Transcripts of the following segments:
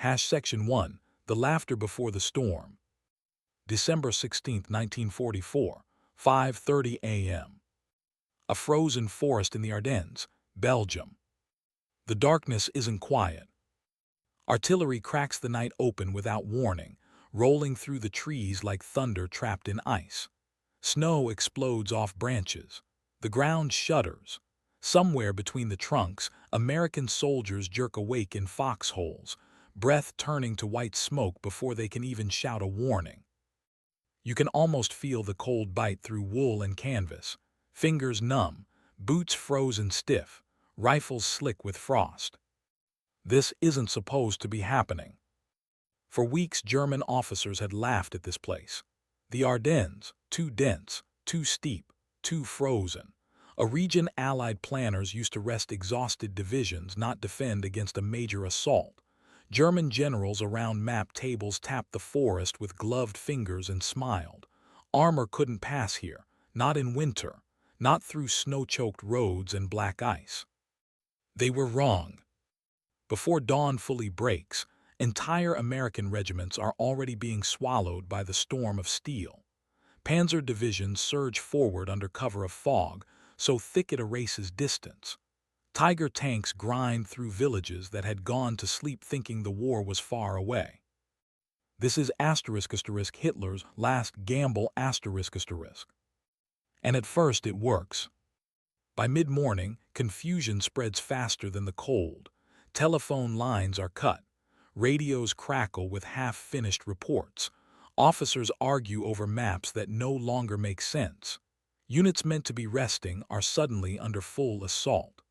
Section 1. The Laughter Before the Storm. December 16, 1944, 5:30 a.m. A frozen forest in the Ardennes, Belgium. The darkness isn't quiet. Artillery cracks the night open without warning, rolling through the trees like thunder trapped in ice. Snow explodes off branches. The ground shudders. Somewhere between the trunks, American soldiers jerk awake in foxholes, breath turning to white smoke before they can even shout a warning. You can almost feel the cold bite through wool and canvas. Fingers numb, boots frozen stiff, rifles slick with frost. This isn't supposed to be happening. For weeks, German officers had laughed at this place. The Ardennes, too dense, too steep, too frozen. A region Allied planners used to rest exhausted divisions, not defend against a major assault. German generals around map tables tapped the forest with gloved fingers and smiled. Armor couldn't pass here, not in winter, not through snow-choked roads and black ice. They were wrong. Before dawn fully breaks, entire American regiments are already being swallowed by the storm of steel. Panzer divisions surge forward under cover of fog, so thick it erases distance. Tiger tanks grind through villages that had gone to sleep thinking the war was far away. This is Hitler's last gamble. And at first it works. By mid-morning, confusion spreads faster than the cold. Telephone lines are cut. Radios crackle with half-finished reports. Officers argue over maps that no longer make sense. Units meant to be resting are suddenly under full assault.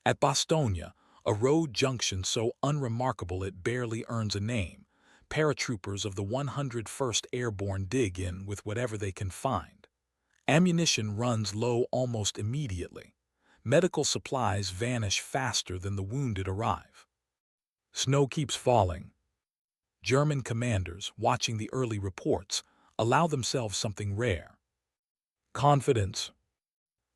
At Bastogne, a road junction so unremarkable it barely earns a name, paratroopers of the 101st Airborne dig in with whatever they can find. Ammunition runs low almost immediately. Medical supplies vanish faster than the wounded arrive. Snow keeps falling. German commanders, watching the early reports, allow themselves something rare. Confidence.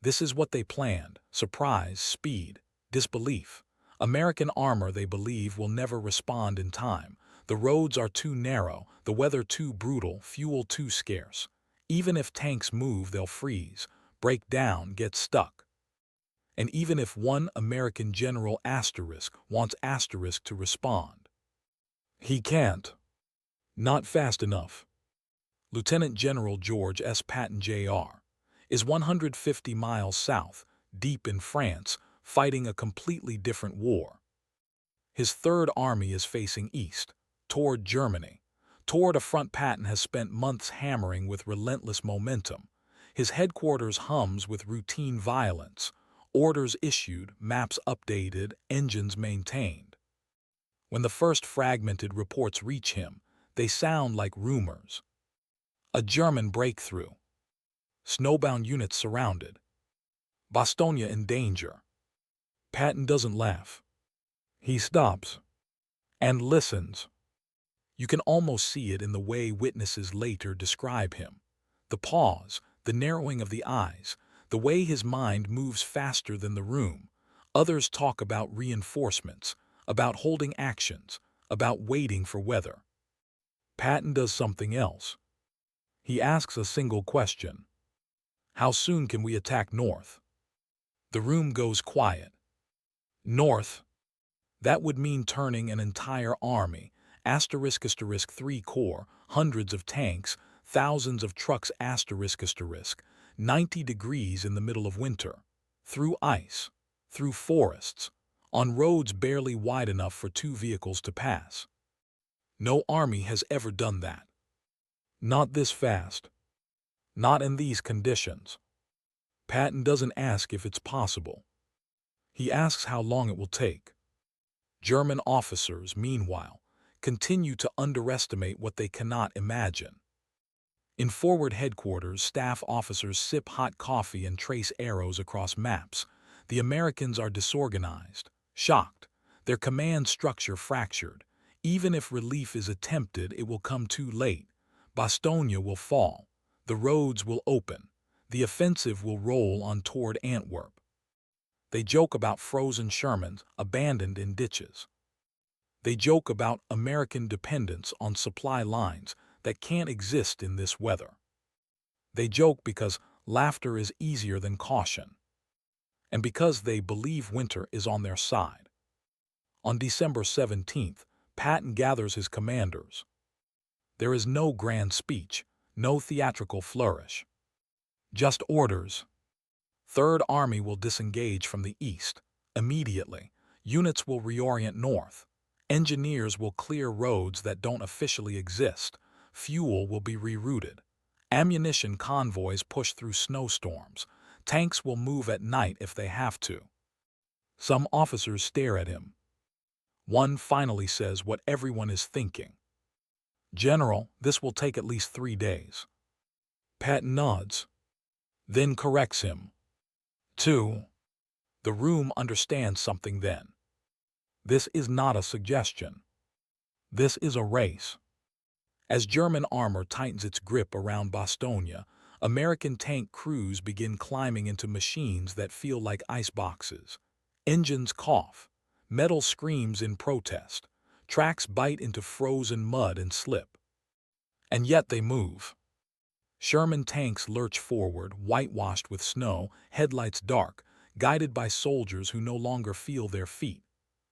This is what they planned: surprise, speed, disbelief. American armor, they believe, will never respond in time. The roads are too narrow, the weather too brutal, fuel too scarce. Even if tanks move, they'll freeze, break down, get stuck. And even if one American general wants to respond, he can't. Not fast enough. Lieutenant General George S. Patton, Jr., is 150 miles south, deep in France, fighting a completely different war. His Third Army is facing east, toward Germany, toward a front Patton has spent months hammering with relentless momentum. His headquarters hums with routine violence, orders issued, maps updated, engines maintained. When the first fragmented reports reach him, they sound like rumors. A German breakthrough. Snowbound units surrounded. Bastogne in danger. Patton doesn't laugh. He stops and listens. You can almost see it in the way witnesses later describe him. The pause, the narrowing of the eyes, the way his mind moves faster than the room. Others talk about reinforcements, about holding actions, about waiting for weather. Patton does something else. He asks a single question. How soon can we attack north? The room goes quiet. North? That would mean turning an entire army, **3 corps, hundreds of tanks, thousands of trucks, **, 90 degrees in the middle of winter, through ice, through forests, on roads barely wide enough for 2 vehicles to pass. No army has ever done that. Not this fast. Not in these conditions. Patton doesn't ask if it's possible. He asks how long it will take. German officers, meanwhile, continue to underestimate what they cannot imagine. In forward headquarters, staff officers sip hot coffee and trace arrows across maps. The Americans are disorganized, shocked, their command structure fractured. Even if relief is attempted, it will come too late. Bastogne will fall. The roads will open. The offensive will roll on toward Antwerp. They joke about frozen Shermans abandoned in ditches. They joke about American dependence on supply lines that can't exist in this weather. They joke because laughter is easier than caution, and because they believe winter is on their side. On December 17th, Patton gathers his commanders. There is no grand speech, no theatrical flourish. Just orders. Third Army will disengage from the east. Immediately, units will reorient north. Engineers will clear roads that don't officially exist. Fuel will be rerouted. Ammunition convoys push through snowstorms. Tanks will move at night if they have to. Some officers stare at him. One finally says what everyone is thinking. "General, this will take at least 3 days." Patton nods, then corrects him. 2. The room understands something then. This is not a suggestion. This is a race. As German armor tightens its grip around Bastogne, American tank crews begin climbing into machines that feel like ice boxes. Engines cough. Metal screams in protest. Tracks bite into frozen mud and slip. And yet they move. Sherman tanks lurch forward, whitewashed with snow, headlights dark, guided by soldiers who no longer feel their feet.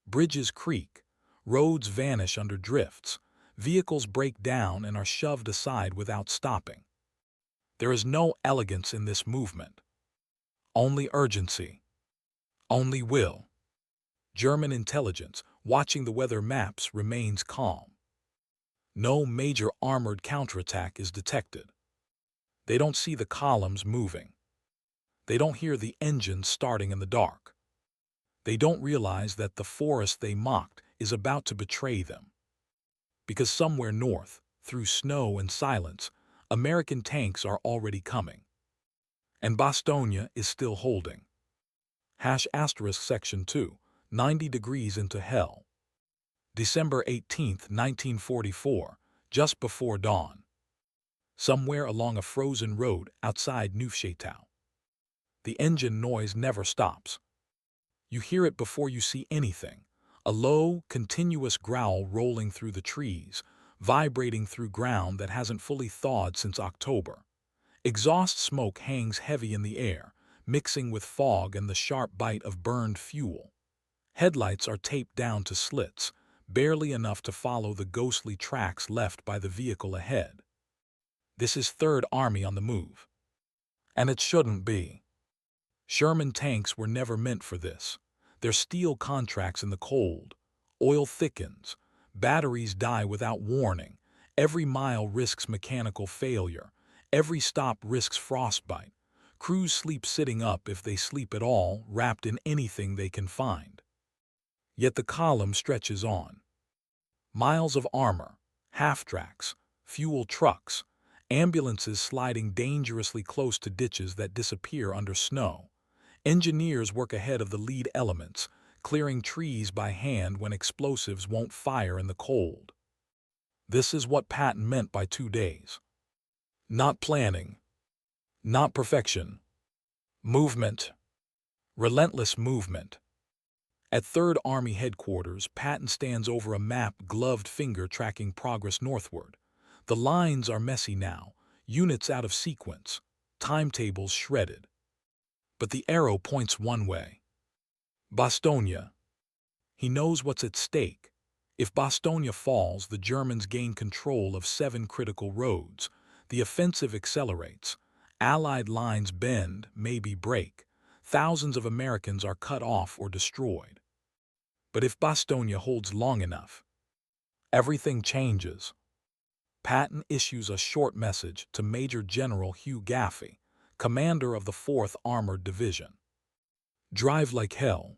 Bridges creak. Roads vanish under drifts. Vehicles break down and are shoved aside without stopping. There is no elegance in this movement. Only urgency. Only will. German intelligence, watching the weather maps, remains calm. No major armored counterattack is detected. They don't see the columns moving. They don't hear the engines starting in the dark. They don't realize that the forest they mocked is about to betray them. Because somewhere north, through snow and silence, American tanks are already coming. And Bastogne is still holding. Section 2, 90 degrees into hell. December 18, 1944, just before dawn. Somewhere along a frozen road outside Neufchâteau. The engine noise never stops. You hear it before you see anything, a low, continuous growl rolling through the trees, vibrating through ground that hasn't fully thawed since October. Exhaust smoke hangs heavy in the air, mixing with fog and the sharp bite of burned fuel. Headlights are taped down to slits, barely enough to follow the ghostly tracks left by the vehicle ahead. This is Third Army on the move. And it shouldn't be. Sherman tanks were never meant for this. They're steel contracts in the cold. Oil thickens. Batteries die without warning. Every mile risks mechanical failure. Every stop risks frostbite. Crews sleep sitting up if they sleep at all, wrapped in anything they can find. Yet the column stretches on. Miles of armor, half-tracks, fuel trucks, ambulances sliding dangerously close to ditches that disappear under snow. Engineers work ahead of the lead elements, clearing trees by hand when explosives won't fire in the cold. This is what Patton meant by 2 days. Not planning. Not perfection. Movement. Relentless movement. At Third Army headquarters, Patton stands over a map, gloved finger tracking progress northward. The lines are messy now, units out of sequence, timetables shredded. But the arrow points one way. Bastogne. He knows what's at stake. If Bastogne falls, the Germans gain control of 7 critical roads. The offensive accelerates. Allied lines bend, maybe break. Thousands of Americans are cut off or destroyed. But if Bastogne holds long enough, everything changes. Patton issues a short message to Major General Hugh Gaffey, commander of the 4th Armored Division. Drive like hell.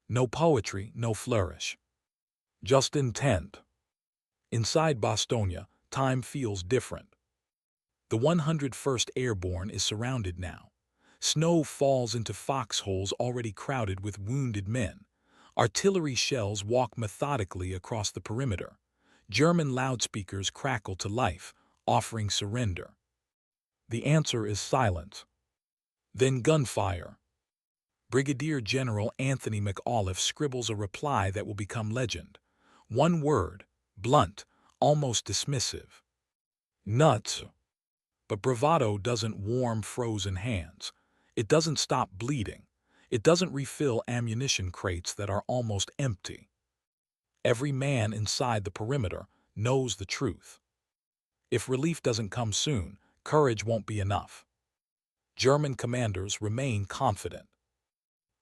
No poetry, no flourish. Just intent. Inside Bastogne, time feels different. The 101st Airborne is surrounded now. Snow falls into foxholes already crowded with wounded men. Artillery shells walk methodically across the perimeter. German loudspeakers crackle to life, offering surrender. The answer is silence. Then gunfire. Brigadier General Anthony McAuliffe scribbles a reply that will become legend. One word, blunt, almost dismissive. Nuts. But bravado doesn't warm frozen hands. It doesn't stop bleeding. It doesn't refill ammunition crates that are almost empty. Every man inside the perimeter knows the truth. If relief doesn't come soon, courage won't be enough. German commanders remain confident.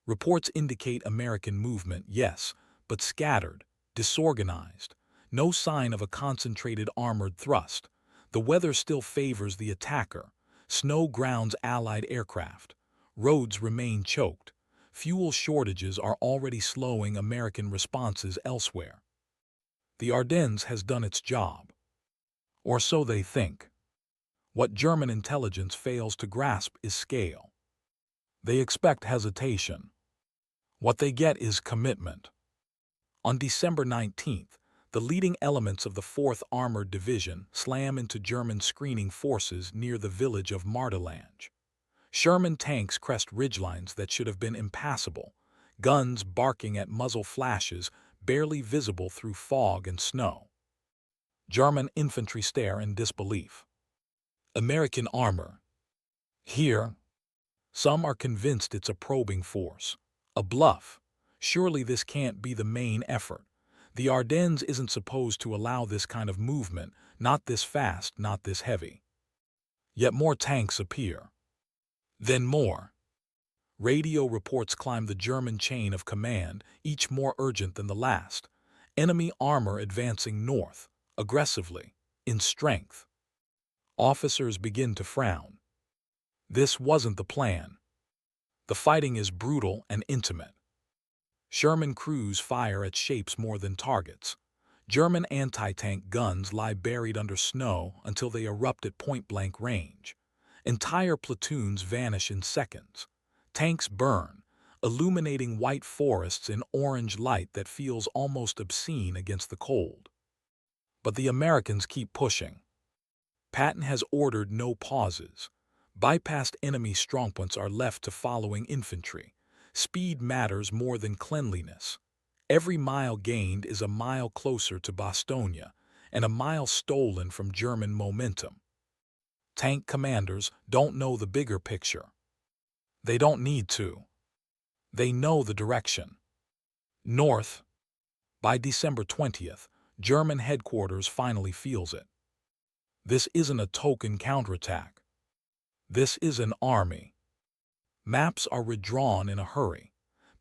Reports indicate American movement, yes, but scattered, disorganized. No sign of a concentrated armored thrust. The weather still favors the attacker. Snow grounds Allied aircraft. Roads remain choked. Fuel shortages are already slowing American responses elsewhere. The Ardennes has done its job. Or so they think. What German intelligence fails to grasp is scale. They expect hesitation. What they get is commitment. On December 19th, the leading elements of the 4th Armored Division slam into German screening forces near the village of Martelange. Sherman tanks crest ridgelines that should have been impassable, guns barking at muzzle flashes barely visible through fog and snow. German infantry stare in disbelief. American armor. Here, some are convinced it's a probing force, a bluff. Surely this can't be the main effort. The Ardennes isn't supposed to allow this kind of movement, not this fast, not this heavy. Yet more tanks appear. Then more. Radio reports climb the German chain of command, each more urgent than the last. Enemy armor advancing north, aggressively, in strength. Officers begin to frown. This wasn't the plan. The fighting is brutal and intimate. Sherman crews fire at shapes more than targets. German anti-tank guns lie buried under snow until they erupt at point-blank range. Entire platoons vanish in seconds. Tanks burn, illuminating white forests in orange light that feels almost obscene against the cold. But the Americans keep pushing. Patton has ordered no pauses. Bypassed enemy strongpoints are left to following infantry. Speed matters more than cleanliness. Every mile gained is a mile closer to Bastogne, and a mile stolen from German momentum. Tank commanders don't know the bigger picture. They don't need to. They know the direction. North. By December 20th, German headquarters finally feels it. This isn't a token counterattack. This is an army. Maps are redrawn in a hurry.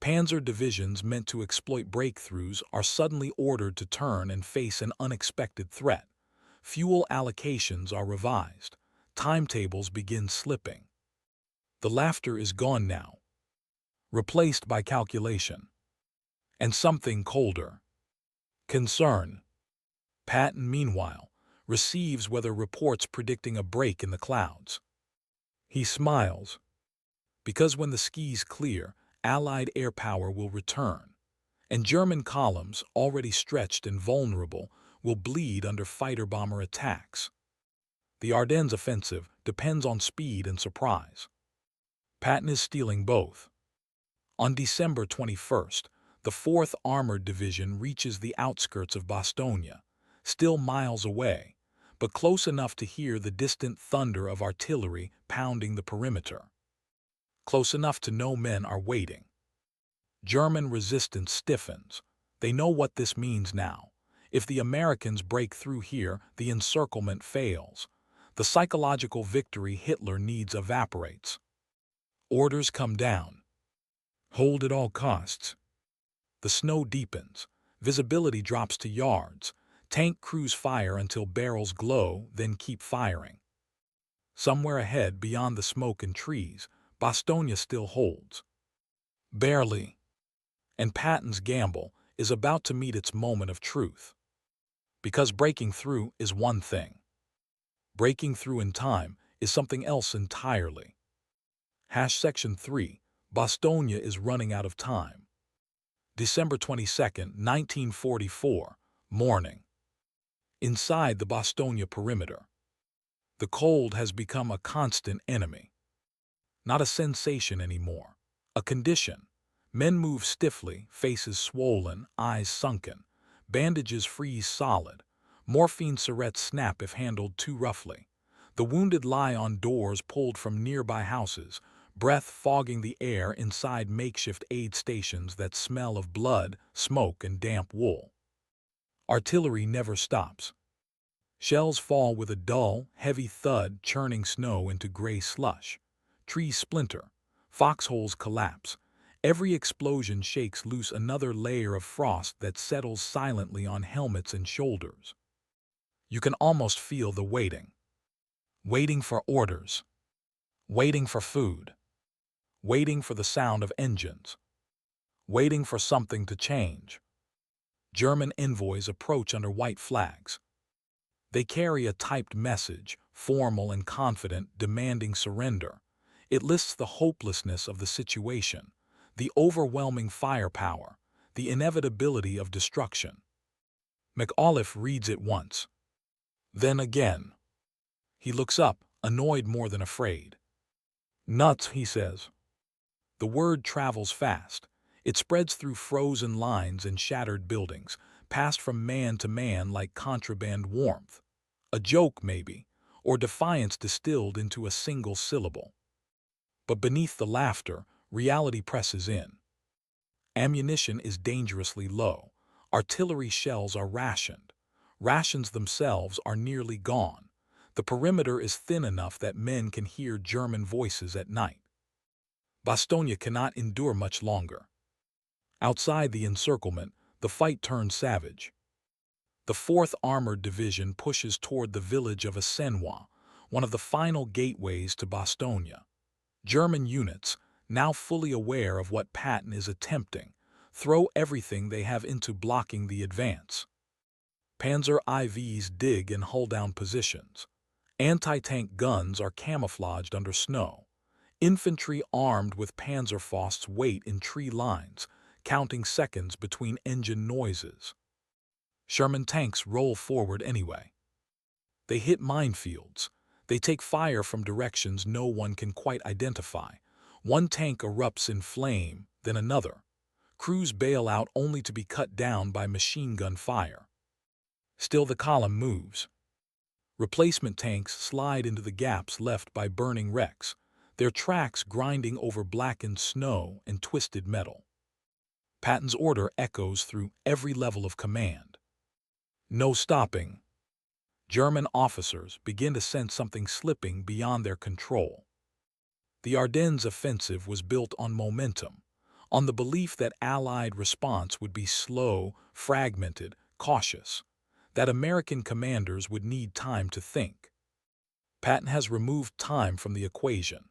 Panzer divisions meant to exploit breakthroughs are suddenly ordered to turn and face an unexpected threat. Fuel allocations are revised. Timetables begin slipping. The laughter is gone now, replaced by calculation. And something colder. Concern. Patton, meanwhile, receives weather reports predicting a break in the clouds. He smiles. Because when the skies clear, Allied air power will return, and German columns, already stretched and vulnerable, will bleed under fighter-bomber attacks. The Ardennes offensive depends on speed and surprise. Patton is stealing both. On December 21st, the 4th Armored Division reaches the outskirts of Bastogne, still miles away, but close enough to hear the distant thunder of artillery pounding the perimeter. Close enough to know men are waiting. German resistance stiffens. They know what this means now. If the Americans break through here, the encirclement fails. The psychological victory Hitler needs evaporates. Orders come down. Hold at all costs. The snow deepens. Visibility drops to yards. Tank crews fire until barrels glow, then keep firing. Somewhere ahead, beyond the smoke and trees, Bastogne still holds. Barely. And Patton's gamble is about to meet its moment of truth. Because breaking through is one thing. Breaking through in time is something else entirely. Section 3. Bastogne is running out of time. December 22nd, 1944, morning. Inside the Bastogne perimeter. The cold has become a constant enemy. Not a sensation anymore. A condition. Men move stiffly, faces swollen, eyes sunken. Bandages freeze solid. Morphine syrettes snap if handled too roughly. The wounded lie on doors pulled from nearby houses, breath fogging the air inside makeshift aid stations that smell of blood, smoke, and damp wool. Artillery never stops. Shells fall with a dull, heavy thud, churning snow into gray slush. Trees splinter. Foxholes collapse. Every explosion shakes loose another layer of frost that settles silently on helmets and shoulders. You can almost feel the waiting. Waiting for orders. Waiting for food. Waiting for the sound of engines. Waiting for something to change. German envoys approach under white flags. They carry a typed message, formal and confident, demanding surrender. It lists the hopelessness of the situation, the overwhelming firepower, the inevitability of destruction. McAuliffe reads it once. Then again. He looks up, annoyed more than afraid. Nuts, he says. The word travels fast. It spreads through frozen lines and shattered buildings, passed from man to man like contraband warmth. A joke, maybe, or defiance distilled into a single syllable. But beneath the laughter, reality presses in. Ammunition is dangerously low. Artillery shells are rationed. Rations themselves are nearly gone. The perimeter is thin enough that men can hear German voices at night. Bastogne cannot endure much longer. Outside the encirclement, the fight turns savage. The 4th Armored Division pushes toward the village of Assenois, one of the final gateways to Bastogne. German units, now fully aware of what Patton is attempting, throw everything they have into blocking the advance. Panzer IVs dig and hull down positions. Anti-tank guns are camouflaged under snow. Infantry armed with Panzerfausts wait in tree lines, counting seconds between engine noises. Sherman tanks roll forward anyway. They hit minefields. They take fire from directions no one can quite identify. One tank erupts in flame, then another. Crews bail out only to be cut down by machine gun fire. Still the column moves. Replacement tanks slide into the gaps left by burning wrecks, their tracks grinding over blackened snow and twisted metal. Patton's order echoes through every level of command. No stopping. German officers begin to sense something slipping beyond their control. The Ardennes offensive was built on momentum, on the belief that Allied response would be slow, fragmented, cautious, that American commanders would need time to think. Patton has removed time from the equation.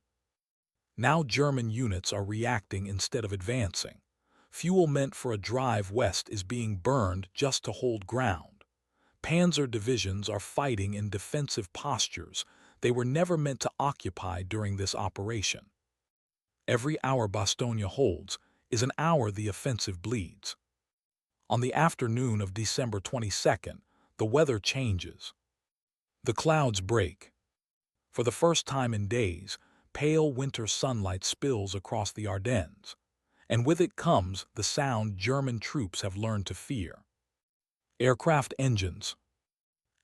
Now German units are reacting instead of advancing. Fuel meant for a drive west is being burned just to hold ground. Panzer divisions are fighting in defensive postures they were never meant to occupy during this operation. Every hour Bastogne holds is an hour the offensive bleeds. On the afternoon of December 22nd, the weather changes. The clouds break. For the first time in days, pale winter sunlight spills across the Ardennes, and with it comes the sound German troops have learned to fear. Aircraft engines.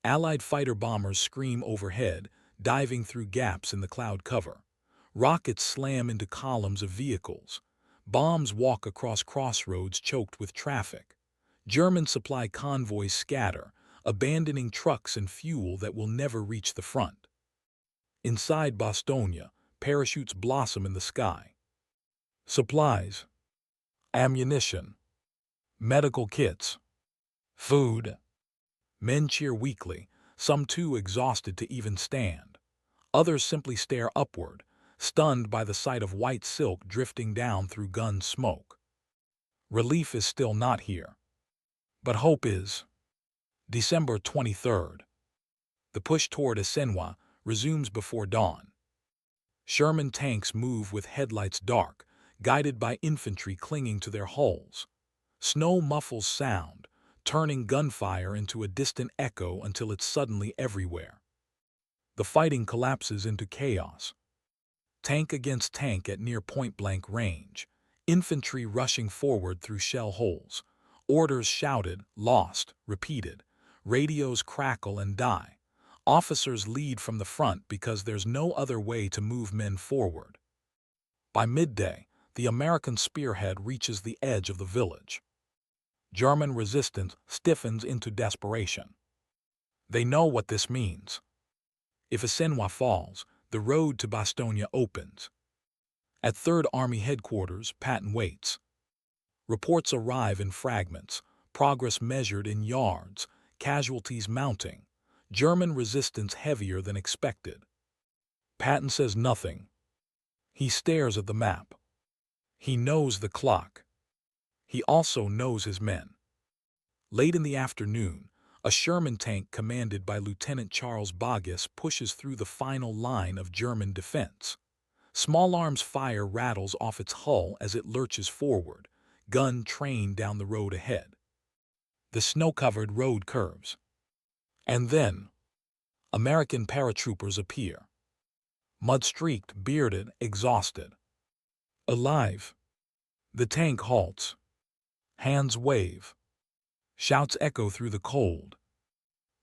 Allied fighter-bombers scream overhead, diving through gaps in the cloud cover. Rockets slam into columns of vehicles. Bombs walk across crossroads choked with traffic. German supply convoys scatter, abandoning trucks and fuel that will never reach the front. Inside Bastogne, parachutes blossom in the sky. Supplies. Ammunition. Medical kits. Food. Men cheer weakly, some too exhausted to even stand. Others simply stare upward, stunned by the sight of white silk drifting down through gun smoke. Relief is still not here. But hope is. December 23rd. The push toward Assenois resumes before dawn. Sherman tanks move with headlights dark, guided by infantry clinging to their hulls. Snow muffles sound, turning gunfire into a distant echo until it's suddenly everywhere. The fighting collapses into chaos. Tank against tank at near point-blank range, infantry rushing forward through shell holes, Orders shouted, lost, repeated. Radios crackle and die. Officers lead from the front because there's no other way to move men forward. By midday, the American spearhead reaches the edge of the village. German resistance stiffens into desperation. They know what this means. If Asenwa falls, the road to Bastogne opens. At 3rd Army headquarters, Patton waits. Reports arrive in fragments, progress measured in yards, casualties mounting, German resistance heavier than expected. Patton says nothing. He stares at the map. He knows the clock. He also knows his men. Late in the afternoon, a Sherman tank commanded by Lieutenant Charles Boggess pushes through the final line of German defense. Small arms fire rattles off its hull as it lurches forward, gun trained down the road ahead. The snow-covered road curves. And then, American paratroopers appear. Mud-streaked, bearded, exhausted. Alive. The tank halts. Hands wave. Shouts echo through the cold.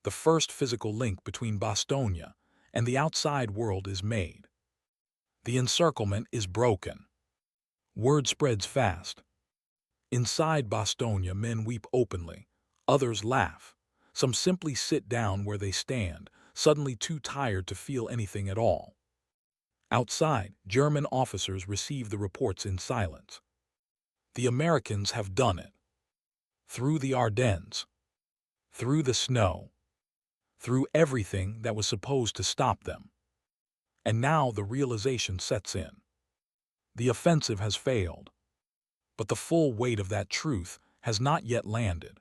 The first physical link between Bastogne and the outside world is made. The encirclement is broken. Word spreads fast. Inside Bastogne, men weep openly. Others laugh. Some simply sit down where they stand, suddenly too tired to feel anything at all. Outside, German officers receive the reports in silence. The Americans have done it. Through the Ardennes. Through the snow. Through everything that was supposed to stop them. And now the realization sets in. The offensive has failed. But the full weight of that truth has not yet landed.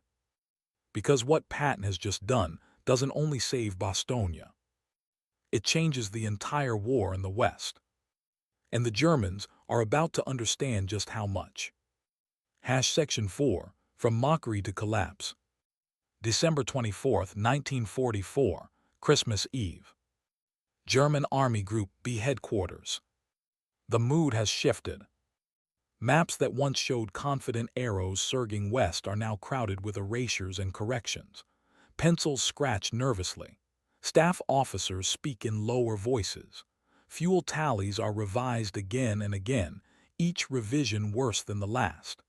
Because what Patton has just done doesn't only save Bastogne. It changes the entire war in the West. And the Germans are about to understand just how much. Section 4, From Mockery to Collapse. December 24, 1944, Christmas Eve. German Army Group B headquarters. The mood has shifted. Maps that once showed confident arrows surging west are now crowded with erasures and corrections. Pencils scratch nervously. Staff officers speak in lower voices. Fuel tallies are revised again and again, each revision worse than the last.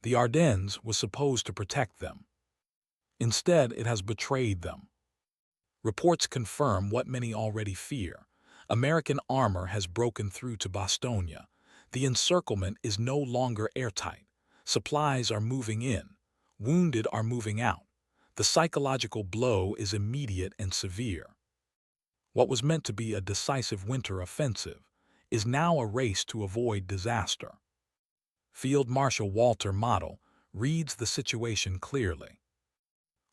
The Ardennes was supposed to protect them. Instead, it has betrayed them. Reports confirm what many already fear. American armor has broken through to Bastogne. The encirclement is no longer airtight. Supplies are moving in. Wounded are moving out. The psychological blow is immediate and severe. What was meant to be a decisive winter offensive is now a race to avoid disaster. Field Marshal Walter Model reads the situation clearly.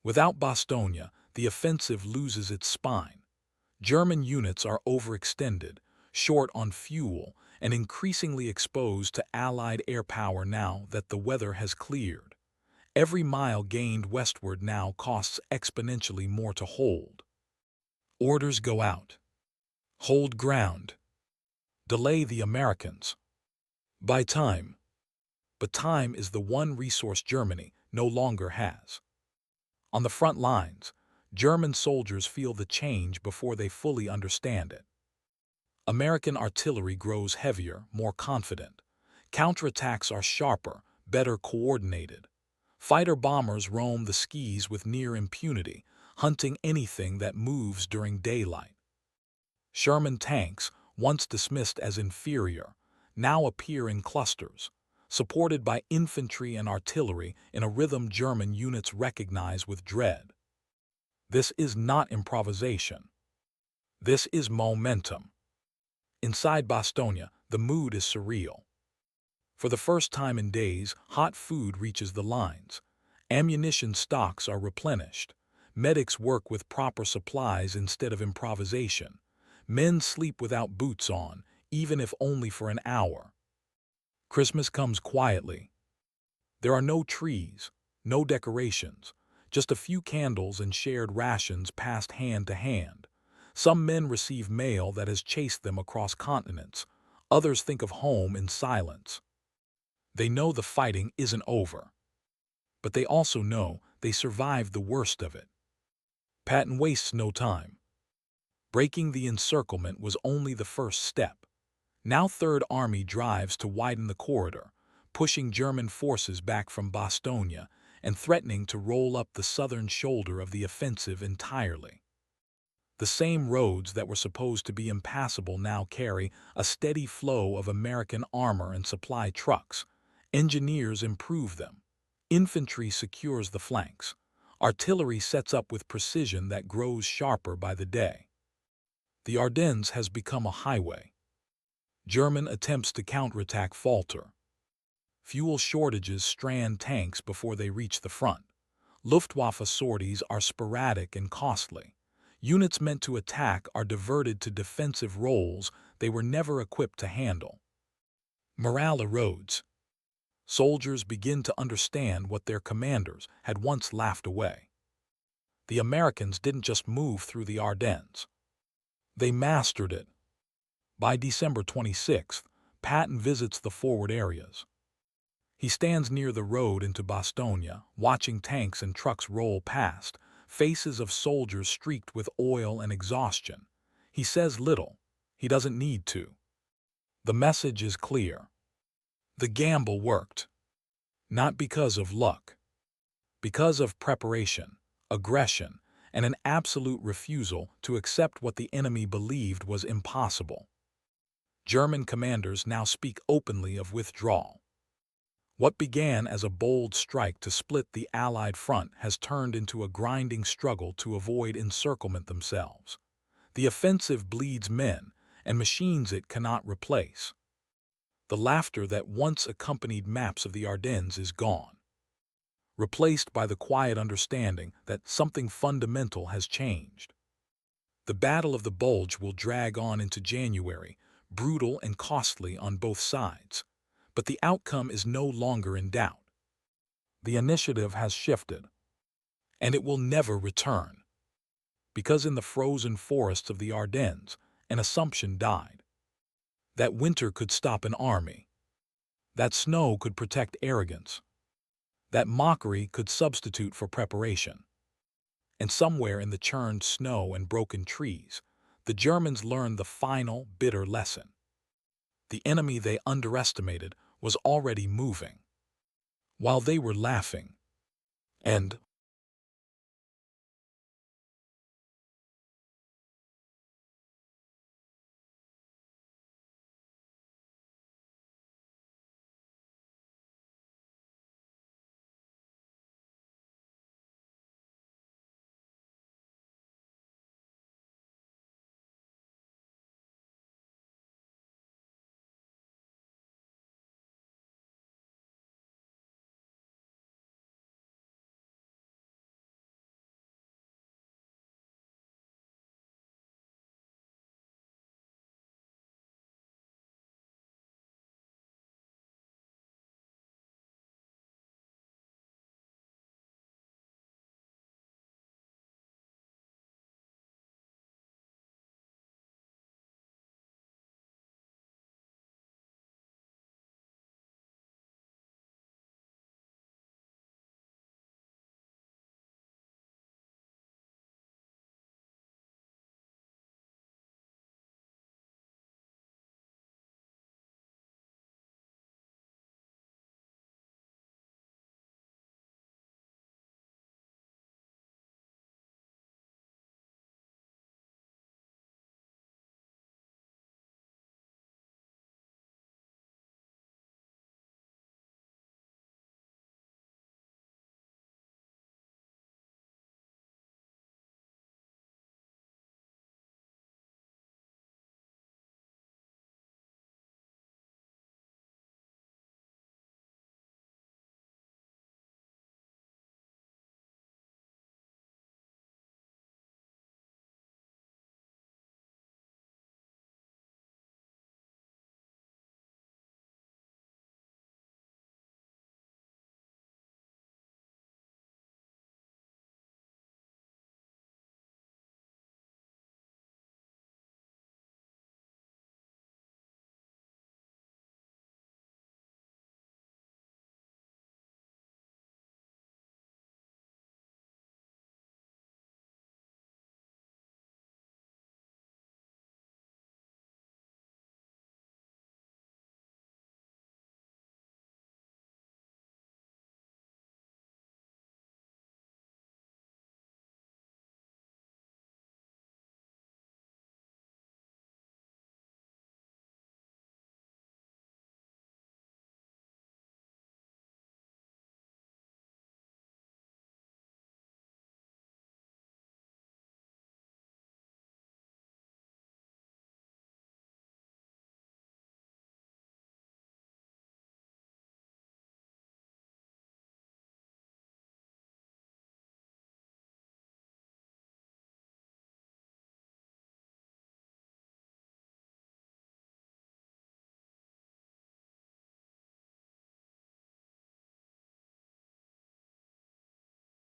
Without Bastogne, the offensive loses its spine. German units are overextended, short on fuel, and increasingly exposed to Allied air power now that the weather has cleared. Every mile gained westward now costs exponentially more to hold. Orders go out. Hold ground. Delay the Americans. Buy time. But time is the one resource Germany no longer has. On the front lines, German soldiers feel the change before they fully understand it. American artillery grows heavier, more confident. Counterattacks are sharper, better coordinated. Fighter-bombers roam the skies with near impunity, hunting anything that moves during daylight. Sherman tanks, once dismissed as inferior, now appear in clusters, supported by infantry and artillery in a rhythm German units recognize with dread. This is not improvisation. This is momentum. Inside Bastogne, the mood is surreal. For the first time in days, hot food reaches the lines. Ammunition stocks are replenished. Medics work with proper supplies instead of improvisation. Men sleep without boots on, even if only for an hour. Christmas comes quietly. There are no trees, no decorations, just a few candles and shared rations passed hand to hand. Some men receive mail that has chased them across continents. Others think of home in silence. They know the fighting isn't over. But they also know they survived the worst of it. Patton wastes no time. Breaking the encirclement was only the first step. Now Third Army drives to widen the corridor, pushing German forces back from Bastogne and threatening to roll up the southern shoulder of the offensive entirely. The same roads that were supposed to be impassable now carry a steady flow of American armor and supply trucks. Engineers improve them. Infantry secures the flanks. Artillery sets up with precision that grows sharper by the day. The Ardennes has become a highway. German attempts to counterattack falter. Fuel shortages strand tanks before they reach the front. Luftwaffe sorties are sporadic and costly. Units meant to attack are diverted to defensive roles they were never equipped to handle. Morale erodes. Soldiers begin to understand what their commanders had once laughed away. The Americans didn't just move through the Ardennes. They mastered it. By December 26th, Patton visits the forward areas. He stands near the road into Bastogne, watching tanks and trucks roll past, faces of soldiers streaked with oil and exhaustion. He says little. He doesn't need to. The message is clear. The gamble worked. Not because of luck. Because of preparation, aggression, and an absolute refusal to accept what the enemy believed was impossible. German commanders now speak openly of withdrawal. What began as a bold strike to split the Allied front has turned into a grinding struggle to avoid encirclement themselves. The offensive bleeds men and machines it cannot replace. The laughter that once accompanied maps of the Ardennes is gone, replaced by the quiet understanding that something fundamental has changed. The Battle of the Bulge will drag on into January, brutal and costly on both sides. But the outcome is no longer in doubt. The initiative has shifted, and it will never return. Because in the frozen forests of the Ardennes, an assumption died. That winter could stop an army. That snow could protect arrogance. That mockery could substitute for preparation. And somewhere in the churned snow and broken trees, the Germans learned the final, bitter lesson. The enemy they underestimated was already moving, while they were laughing. End